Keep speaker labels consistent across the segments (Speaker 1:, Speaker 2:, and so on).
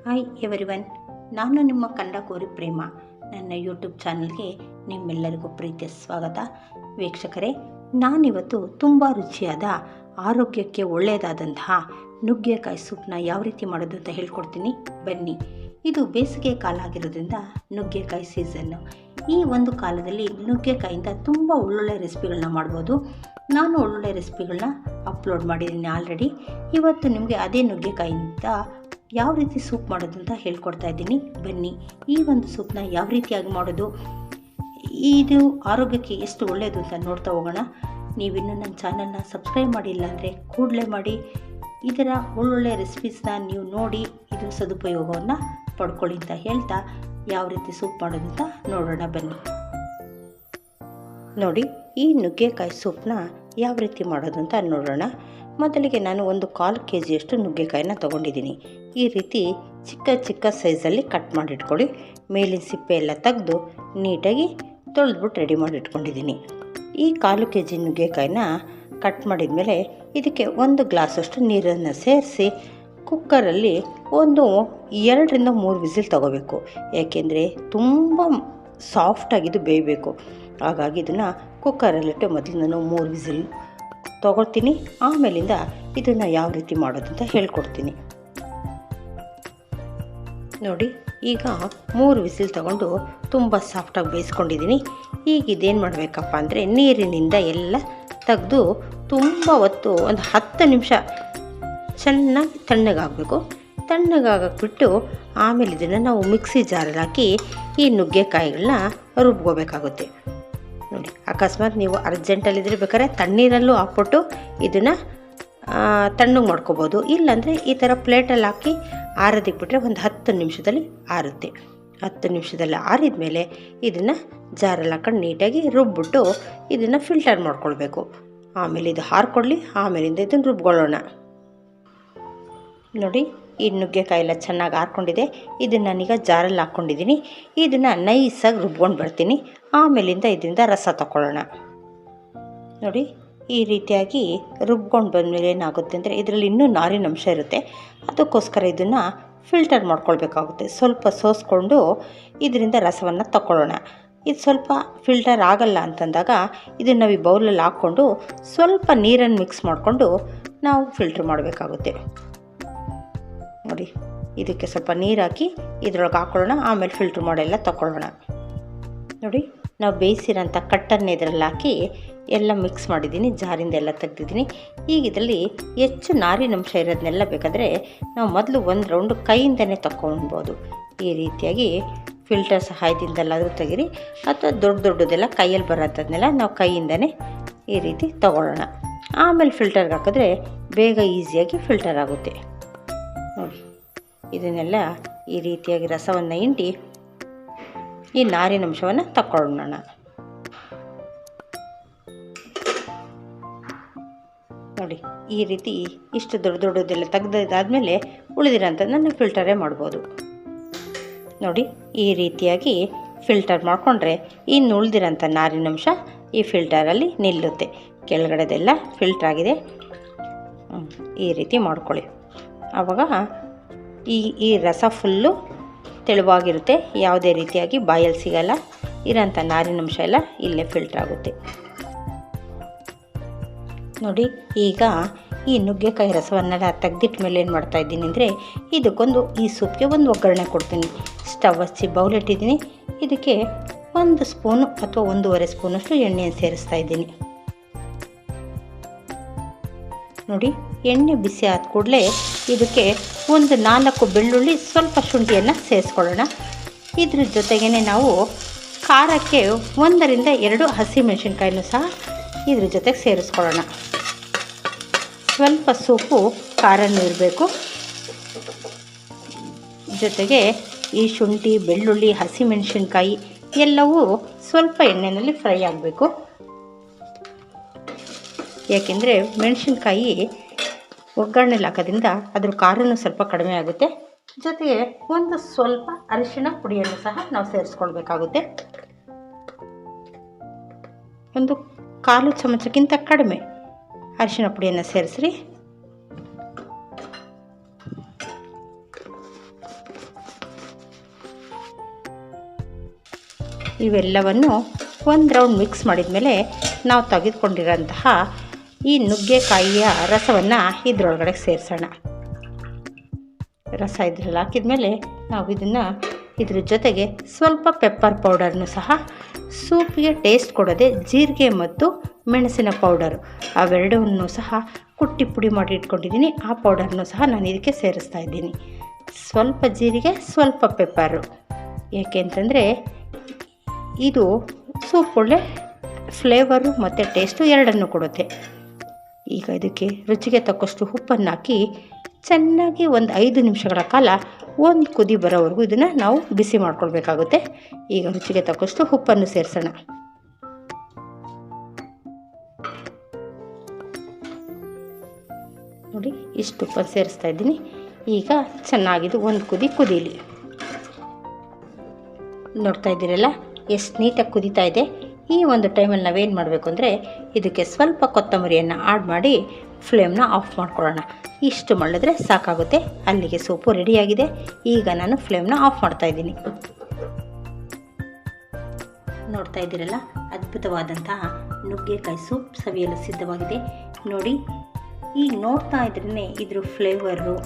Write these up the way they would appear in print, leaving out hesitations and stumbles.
Speaker 1: Hi everyone, ನಾನು ನಿಮ್ಮ ಕನ್ನಡ ಕೋರಿ ಪ್ರೇಮ. ನನ್ನ ಯೂಟ್ಯೂಬ್ ಚಾನಲ್ಗೆ ನಿಮ್ಮೆಲ್ಲರಿಗೂ ಪ್ರೀತಿಯ ಸ್ವಾಗತ. ವೀಕ್ಷಕರೇ, ನಾನಿವತ್ತು ತುಂಬ ರುಚಿಯಾದ ಆರೋಗ್ಯಕ್ಕೆ ಒಳ್ಳೆಯದಾದಂತಹ ನುಗ್ಗೆಕಾಯಿ ಸೂಪ್ನ ಯಾವ ರೀತಿ ಮಾಡೋದು ಅಂತ ಹೇಳ್ಕೊಡ್ತೀನಿ, ಬನ್ನಿ. ಇದು ಬೇಸಿಗೆ ಕಾಲ ಆಗಿರೋದ್ರಿಂದ ನುಗ್ಗೆಕಾಯಿ ಸೀಸನ್ನು. ಈ ಒಂದು ಕಾಲದಲ್ಲಿ ನುಗ್ಗೆಕಾಯಿಂದ ತುಂಬ ಒಳ್ಳೊಳ್ಳೆ ರೆಸಿಪಿಗಳನ್ನ ಮಾಡ್ಬೋದು. ನಾನು ಒಳ್ಳೊಳ್ಳೆ ರೆಸಿಪಿಗಳನ್ನ ಅಪ್ಲೋಡ್ ಮಾಡಿದ್ದೀನಿ ಆಲ್ರೆಡಿ. ಇವತ್ತು ನಿಮಗೆ ಅದೇ ನುಗ್ಗೆಕಾಯಿಂದ ಯಾವ ರೀತಿ ಸೂಪ್ ಮಾಡೋದು ಅಂತ ಹೇಳ್ಕೊಡ್ತಾ ಇದ್ದೀನಿ, ಬನ್ನಿ. ಈ ಒಂದು ಸೂಪ್ನ ಯಾವ ರೀತಿಯಾಗಿ ಮಾಡೋದು, ಇದು ಆರೋಗ್ಯಕ್ಕೆ ಎಷ್ಟು ಒಳ್ಳೆಯದು ಅಂತ ನೋಡ್ತಾ ಹೋಗೋಣ. ನೀವಿನ್ನೂ ನನ್ನ ಚಾನಲ್ನ ಸಬ್ಸ್ಕ್ರೈಬ್ ಮಾಡಿಲ್ಲ ಅಂದರೆ ಕೂಡಲೇ ಮಾಡಿ. ಇದರ ಒಳ್ಳೊಳ್ಳೆ ರೆಸಿಪೀಸ್ನ ನೀವು ನೋಡಿ ಇದು ಸದುಪಯೋಗವನ್ನು ಪಡ್ಕೊಳ್ಳಿ ಅಂತ ಹೇಳ್ತಾ ಯಾವ ರೀತಿ ಸೂಪ್ ಮಾಡೋದು ಅಂತ ನೋಡೋಣ, ಬನ್ನಿ. ನೋಡಿ, ಈ ನುಗ್ಗೆಕಾಯಿ ಸೂಪ್ನ ಯಾವ ರೀತಿ ಮಾಡೋದು ಅಂತ ನೋಡೋಣ. ಮೊದಲಿಗೆ ನಾನು 1/4 kg ನುಗ್ಗೆಕಾಯಿನ ತೊಗೊಂಡಿದ್ದೀನಿ. ಈ ರೀತಿ ಚಿಕ್ಕ ಚಿಕ್ಕ ಸೈಜಲ್ಲಿ ಕಟ್ ಮಾಡಿಟ್ಕೊಳ್ಳಿ. ಮೇಲಿನ ಸಿಪ್ಪೆ ಎಲ್ಲ ತೆಗೆದು ನೀಟಾಗಿ ತೊಳೆದ್ಬಿಟ್ಟು ರೆಡಿ ಮಾಡಿ ಇಟ್ಕೊಂಡಿದ್ದೀನಿ. ಈ 1/4 kg ನುಗ್ಗೆಕಾಯಿನ ಕಟ್ ಮಾಡಿದ ಮೇಲೆ ಇದಕ್ಕೆ 1 ಗ್ಲಾಸಷ್ಟು ನೀರನ್ನು ಸೇರಿಸಿ ಕುಕ್ಕರಲ್ಲಿ 2 ರಿಂದ 3 ವಿಸಿಲ್ ತೊಗೋಬೇಕು. ಏಕೆಂದರೆ ತುಂಬ ಸಾಫ್ಟಾಗಿದ್ದು ಬೇಯಬೇಕು. ಹಾಗಾಗಿ ಇದನ್ನು ಕುಕ್ಕರಲ್ಲಿಟ್ಟು ಮೊದಲು ನಾನು 3 ವಿಸಿಲ್ ತೊಗೊಳ್ತೀನಿ. ಆಮೇಲಿಂದ ಇದನ್ನು ಯಾವ ರೀತಿ ಮಾಡೋದು ಅಂತ ಹೇಳ್ಕೊಡ್ತೀನಿ. ನೋಡಿ, ಈಗ 3 ವಿಸಿಲ್ ತೊಗೊಂಡು ತುಂಬ ಸಾಫ್ಟಾಗಿ ಬೇಯಿಸ್ಕೊಂಡಿದ್ದೀನಿ. ಈಗ ಇದೇನು ಮಾಡಬೇಕಪ್ಪ ಅಂದರೆ ನೀರಿನಿಂದ ಎಲ್ಲ ತೆಗೆದು ತುಂಬ ಹೊತ್ತು ಒಂದು 10 ನಿಮಿಷ ಚೆನ್ನಾಗಿ ತಣ್ಣಗಾಗಬೇಕು. ತಣ್ಣಗಾಗಕ್ಬಿಟ್ಟು ಆಮೇಲೆ ಇದನ್ನು ನಾವು ಮಿಕ್ಸಿ ಜಾರಲ್ಲಿ ಹಾಕಿ ಈ ನುಗ್ಗೆಕಾಯಿಗಳನ್ನ ರುಬ್ಕೋಬೇಕಾಗುತ್ತೆ. ನೋಡಿ, ಅಕಸ್ಮಾತ್ ನೀವು ಅರ್ಜೆಂಟಲ್ಲಿದ್ದರೆ ಬೇಕಾದ್ರೆ ತಣ್ಣೀರಲ್ಲೂ ಹಾಕ್ಬಿಟ್ಟು ಇದನ್ನು ತಣ್ಣಗೆ ಮಾಡ್ಕೋಬೋದು. ಇಲ್ಲಾಂದರೆ ಈ ಥರ ಪ್ಲೇಟಲ್ಲಿ ಹಾಕಿ ಆರೋದಕ್ಬಿಟ್ರೆ ಒಂದು 10 ನಿಮಿಷದಲ್ಲಿ ಆರುತ್ತೆ. 10 ನಿಮಿಷದಲ್ಲಿ ಆರಿದ ಮೇಲೆ ಇದನ್ನು ಜಾರಲ್ಲಿ ಹಾಕೊಂಡು ನೀಟಾಗಿ ರುಬ್ಬಿಟ್ಟು ಇದನ್ನು ಫಿಲ್ಟರ್ ಮಾಡ್ಕೊಳ್ಬೇಕು. ಆಮೇಲೆ ಇದು ಹಾರ್ಕೊಳ್ಳಿ, ಆಮೇಲಿಂದ ಇದನ್ನು ರುಬ್ಕೊಳ್ಳೋಣ. ನೋಡಿ, ಈ ನುಗ್ಗೆಕಾಯಿ ಎಲ್ಲ ಚೆನ್ನಾಗಿ ಹಾರ್ಕೊಂಡಿದೆ. ಇದನ್ನು ನಾನೀಗ ಜಾರಲ್ಲಿ ಹಾಕ್ಕೊಂಡಿದ್ದೀನಿ. ಇದನ್ನು ನೈಸಾಗಿ ರುಬ್ಕೊಂಡು ಬರ್ತೀನಿ. ಆಮೇಲಿಂದ ಇದರಿಂದ ರಸ ತಗೊಳ್ಳೋಣ. ನೋಡಿ, ಈ ರೀತಿಯಾಗಿ ರುಬ್ಕೊಂಡು ಬಂದಮೇಲೆ ಏನಾಗುತ್ತೆ ಅಂದರೆ ಇದರಲ್ಲಿ ಇನ್ನೂ ನಾರಿನ ಅಂಶ ಇರುತ್ತೆ. ಅದಕ್ಕೋಸ್ಕರ ಇದನ್ನು ಫಿಲ್ಟರ್ ಮಾಡ್ಕೊಳ್ಬೇಕಾಗುತ್ತೆ. ಸ್ವಲ್ಪ ಸೋಸ್ಕೊಂಡು ಇದರಿಂದ ರಸವನ್ನು ತಗೊಳ್ಳೋಣ. ಇದು ಸ್ವಲ್ಪ ಫಿಲ್ಟರ್ ಆಗಲ್ಲ ಅಂತಂದಾಗ ಇದನ್ನು ನಾವು ಈ ಬೌಲಲ್ಲಿ ಹಾಕ್ಕೊಂಡು ಸ್ವಲ್ಪ ನೀರನ್ನು ಮಿಕ್ಸ್ ಮಾಡಿಕೊಂಡು ನಾವು ಫಿಲ್ಟ್ರ್ ಮಾಡಬೇಕಾಗುತ್ತೆ. ನೋಡಿ, ಇದಕ್ಕೆ ಸ್ವಲ್ಪ ನೀರು ಹಾಕಿ ಇದ್ರೊಳಗೆ ಹಾಕ್ಕೊಳ್ಳೋಣ. ಆಮೇಲೆ ಫಿಲ್ಟ್ರ್ ಮಾಡೆಲ್ಲ ತಗೊಳ್ಳೋಣ. ನೋಡಿ, ನಾವು ಬೇಯಿಸಿರೋಂಥ ಕಟ್ಟನ್ನು ಇದರಲ್ಲಿ ಹಾಕಿ ಎಲ್ಲ ಮಿಕ್ಸ್ ಮಾಡಿದ್ದೀನಿ. ಜಾರಿಂದ ಎಲ್ಲ ತೆಗೆದಿದ್ದೀನಿ. ಈಗ ಇದರಲ್ಲಿ ಹೆಚ್ಚು ನಾರಿನಂಶ ಇರೋದನ್ನೆಲ್ಲ ಬೇಕಾದರೆ ನಾವು ಮೊದಲು 1 ರೌಂಡು ಕೈಯಿಂದನೇ ತಗೊಳ್ಬೋದು. ಈ ರೀತಿಯಾಗಿ ಫಿಲ್ಟರ್ ಸಹಾಯದಿಂದಲ್ಲಾದರೂ ತೆಗೀರಿ, ಅಥವಾ ದೊಡ್ಡದೆಲ್ಲ ಕೈಯಲ್ಲಿ ಬರೋಂಥದ್ದನ್ನೆಲ್ಲ ನಾವು ಕೈಯಿಂದನೇ ಈ ರೀತಿ ತಗೊಳ್ಳೋಣ. ಆಮೇಲೆ ಫಿಲ್ಟರ್ಗೆ ಹಾಕಿದ್ರೆ ಬೇಗ ಈಸಿಯಾಗಿ ಫಿಲ್ಟರ್ ಆಗುತ್ತೆ. ನೋಡಿ, ಇದನ್ನೆಲ್ಲ ಈ ರೀತಿಯಾಗಿ ರಸವನ್ನು ಹಿಂಡಿ ಈ ನಾರಿನಂಶವನ್ನು ತಗೊಳ್ಳೋಣ. ನೋಡಿ, ಈ ರೀತಿ ಇಷ್ಟು ದೊಡ್ಡದೆಲ್ಲ ತೆಗೆದಾದ್ಮೇಲೆ ಉಳಿದಿರೋಂಥದ್ದನ್ನು ಫಿಲ್ಟರೇ ಮಾಡ್ಬೋದು. ನೋಡಿ, ಈ ರೀತಿಯಾಗಿ ಫಿಲ್ಟರ್ ಮಾಡಿಕೊಂಡ್ರೆ ಇನ್ನು ಉಳಿದಿರೋಂಥ ನಾರಿನಂಶ ಈ ಫಿಲ್ಟರಲ್ಲಿ ನಿಲ್ಲುತ್ತೆ. ಕೆಳಗಡೆದೆಲ್ಲ ಫಿಲ್ಟ್ರ್ ಆಗಿದೆ. ಈ ರೀತಿ ಮಾಡ್ಕೊಳ್ಳಿ. ಆವಾಗ ಈ ರಸ ಫುಲ್ಲು ತೆಳುವಾಗಿರುತ್ತೆ. ಯಾವುದೇ ರೀತಿಯಾಗಿ ಬಾಯಲ್ಲಿ ಸಿಗಲ್ಲ. ಇರೋಂಥ ನಾರಿನಂಶ ಎಲ್ಲ ಇಲ್ಲೇ ಫಿಲ್ಟ್ರ್ ಆಗುತ್ತೆ. ನೋಡಿ, ಈಗ ಈ ನುಗ್ಗೆಕಾಯಿ ರಸವನ್ನೆಲ್ಲ ತೆಗೆದಿಟ್ಟ ಮೇಲೆ ಏನು ಮಾಡ್ತಾಯಿದ್ದೀನಿ ಅಂದರೆ ಈ ಸೂಪ್ಗೆ ಒಂದು ಒಗ್ಗರಣೆ ಕೊಡ್ತೀನಿ. ಸ್ಟವ್ ಹಚ್ಚಿ ಬೌಲ್ ಇಟ್ಟಿದ್ದೀನಿ. ಇದಕ್ಕೆ 1 ಸ್ಪೂನು ಅಥವಾ 1.5 ಸ್ಪೂನಷ್ಟು ಎಣ್ಣೆಯನ್ನು ಸೇರಿಸ್ತಾ ಇದ್ದೀನಿ. ನೋಡಿ, ಎಣ್ಣೆ ಬಿಸಿ ಆದ ಕೂಡಲೇ ಇದಕ್ಕೆ 4 ಬೆಳ್ಳುಳ್ಳಿ, ಸ್ವಲ್ಪ ಶುಂಠಿಯನ್ನು ಸೇರಿಸ್ಕೊಳ್ಳೋಣ. ಇದ್ರ ಜೊತೆಗೇ ನಾವು ಖಾರಕ್ಕೆ 1 ರಿಂದ 2 ಹಸಿಮೆಣಸಿನ್ಕಾಯಿನೂ ಸಹ ಇದ್ರ ಜೊತೆಗೆ ಸೇರಿಸ್ಕೊಳ್ಳೋಣ. ಸ್ವಲ್ಪ ಸೂಪು ಖಾರನೂ ಇರಬೇಕು. ಜೊತೆಗೆ ಈ ಶುಂಠಿ, ಬೆಳ್ಳುಳ್ಳಿ, ಹಸಿಮೆಣಸಿನ್ಕಾಯಿ ಎಲ್ಲವೂ ಸ್ವಲ್ಪ ಎಣ್ಣೆಯಲ್ಲಿ ಫ್ರೈ ಆಗಬೇಕು. ಏಕೆಂದರೆ ಮೆಣಸಿನ್ಕಾಯಿ ಒಗ್ಗರಣೆಲಿ ಹಾಕೋದ್ರಿಂದ ಅದ್ರ ಖಾರನೂ ಸ್ವಲ್ಪ ಕಡಿಮೆ ಆಗುತ್ತೆ. ಜೊತೆಗೆ ಸ್ವಲ್ಪ ಅರಿಶಿಣ ಪುಡಿಯನ್ನು ಸಹ ನಾವು ಸೇರಿಸ್ಕೊಳ್ಬೇಕಾಗುತ್ತೆ. 1/4 ಚಮಚಕ್ಕಿಂತ ಕಡಿಮೆ ಅರಿಶಿಣ ಪುಡಿಯನ್ನು ಸೇರಿಸ್ರಿ. ಇವೆಲ್ಲವನ್ನು ಒಂದು ರೌಂಡ್ ಮಿಕ್ಸ್ ಮಾಡಿದ ಮೇಲೆ ನಾವು ತೆಗೆದುಕೊಂಡಿರೋಂತಹ ಈ ನುಗ್ಗೆಕಾಯಿಯ ರಸವನ್ನು ಇದರೊಳಗಡೆ ಸೇರಿಸೋಣ. ರಸ ಇದ್ರಲ್ಲಿ ಹಾಕಿದ ನಾವು ಇದನ್ನು ಇದ್ರ ಜೊತೆಗೆ ಸ್ವಲ್ಪ ಪೆಪ್ಪರ್ ಪೌಡರ್ನು ಸಹ, ಸೂಪಿಗೆ ಟೇಸ್ಟ್ ಕೊಡೋದೆ ಜೀರಿಗೆ ಮತ್ತು ಮೆಣಸಿನ ಪೌಡರು ಅವೆರಡನ್ನೂ ಸಹ ಕುಟ್ಟಿ ಪುಡಿ ಮಾಡಿ ಇಟ್ಕೊಂಡಿದ್ದೀನಿ. ಆ ಪೌಡರ್ನು ಸಹ ನಾನು ಇದಕ್ಕೆ ಸೇರಿಸ್ತಾ ಇದ್ದೀನಿ. ಸ್ವಲ್ಪ ಜೀರಿಗೆ, ಸ್ವಲ್ಪ ಪೆಪ್ಪರು. ಏಕೆ ಅಂತಂದರೆ ಇದು ಸೂಪ್ ಒಳ್ಳೆ ಫ್ಲೇವರು ಮತ್ತು ಟೇಸ್ಟು ಎರಡನ್ನೂ ಕೊಡುತ್ತೆ. ಈಗ ಇದಕ್ಕೆ ರುಚಿಗೆ ತಕ್ಕಷ್ಟು ಉಪ್ಪನ್ನು ಹಾಕಿ ಚೆನ್ನಾಗಿ ಒಂದು 5 ನಿಮಿಷಗಳ ಕಾಲ ಒಂದು ಕುದಿ ಬರೋವರೆಗೂ ಇದನ್ನು ನಾವು ಬಿಸಿ ಮಾಡ್ಕೊಳ್ಬೇಕಾಗುತ್ತೆ. ಈಗ ರುಚಿಗೆ ತಕ್ಕಷ್ಟು ಉಪ್ಪನ್ನು ಸೇರಿಸೋಣ. ನೋಡಿ, ಇಷ್ಟು ಉಪ್ಪನ್ನು ಸೇರಿಸ್ತಾ ಇದ್ದೀನಿ. ಈಗ ಚೆನ್ನಾಗಿದು ಒಂದು ಕುದೀಲಿ. ನೋಡ್ತಾ ಇದ್ದೀರಲ್ಲ ಎಷ್ಟು ನೀಟಾಗಿ ಕುದೀತಾ ಇದೆ. ಈ ಒಂದು ಟೈಮಲ್ಲಿ ನಾವೇನು ಮಾಡಬೇಕು ಅಂದರೆ ಇದಕ್ಕೆ ಸ್ವಲ್ಪ ಕೊತ್ತಂಬರಿಯನ್ನು ಆಡ್ ಮಾಡಿ ಫ್ಲೇಮ್ನ ಆಫ್ ಮಾಡ್ಕೊಳ್ಳೋಣ. ಇಷ್ಟು ಮಾಡಿದ್ರೆ ಸಾಕಾಗುತ್ತೆ. ಅಲ್ಲಿಗೆ ಸೂಪು ರೆಡಿಯಾಗಿದೆ. ಈಗ ನಾನು ಫ್ಲೇಮ್ನ ಆಫ್ ಮಾಡ್ತಾಯಿದ್ದೀನಿ. ನೋಡ್ತಾ ಇದ್ದೀರಲ್ಲ, ಅದ್ಭುತವಾದಂತಹ ನುಗ್ಗೆಕಾಯಿ ಸೂಪ್ ಸವಿಯಲು ಸಿದ್ಧವಾಗಿದೆ. ನೋಡಿ, ಈಗ ನೋಡ್ತಾ ಇದ್ರೇ ಇದ್ರ ಫ್ಲೇವರು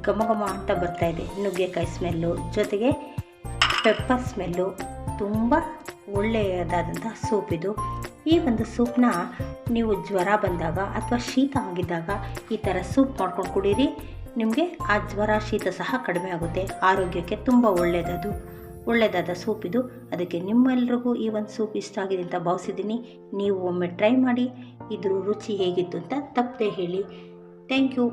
Speaker 1: ಘಮ ಅಂತ ಬರ್ತಾಯಿದೆ. ನುಗ್ಗೆಕಾಯಿ ಸ್ಮೆಲ್ಲು ಜೊತೆಗೆ ಪೆಪ್ಪರ್ ಸ್ಮೆಲ್ಲು, ತುಂಬ ಒಳ್ಳೆಯದಾದಂಥ ಸೂಪ್ ಇದು. ಈ ಒಂದು ಸೂಪ್ನ ನೀವು ಜ್ವರ ಬಂದಾಗ ಅಥವಾ ಶೀತ ಆಗಿದ್ದಾಗ ಈ ಥರ ಸೂಪ್ ಮಾಡ್ಕೊಂಡು ಕುಡೀರಿ. ನಿಮಗೆ ಆ ಜ್ವರ ಶೀತ ಸಹ ಕಡಿಮೆ ಆಗುತ್ತೆ. ಆರೋಗ್ಯಕ್ಕೆ ತುಂಬ ಒಳ್ಳೆಯದಾದ ಸೂಪ್ ಇದು. ಅದಕ್ಕೆ ನಿಮ್ಮೆಲ್ರಿಗೂ ಈ ಒಂದು ಸೂಪ್ ಇಷ್ಟ ಆಗಿದೆ ಅಂತ ಭಾವಿಸಿದ್ದೀನಿ. ನೀವು ಒಮ್ಮೆ ಟ್ರೈ ಮಾಡಿ ಇದ್ರ ರುಚಿ ಹೇಗಿತ್ತು ಅಂತ ತಪ್ಪದೆ ಹೇಳಿ. Thank you.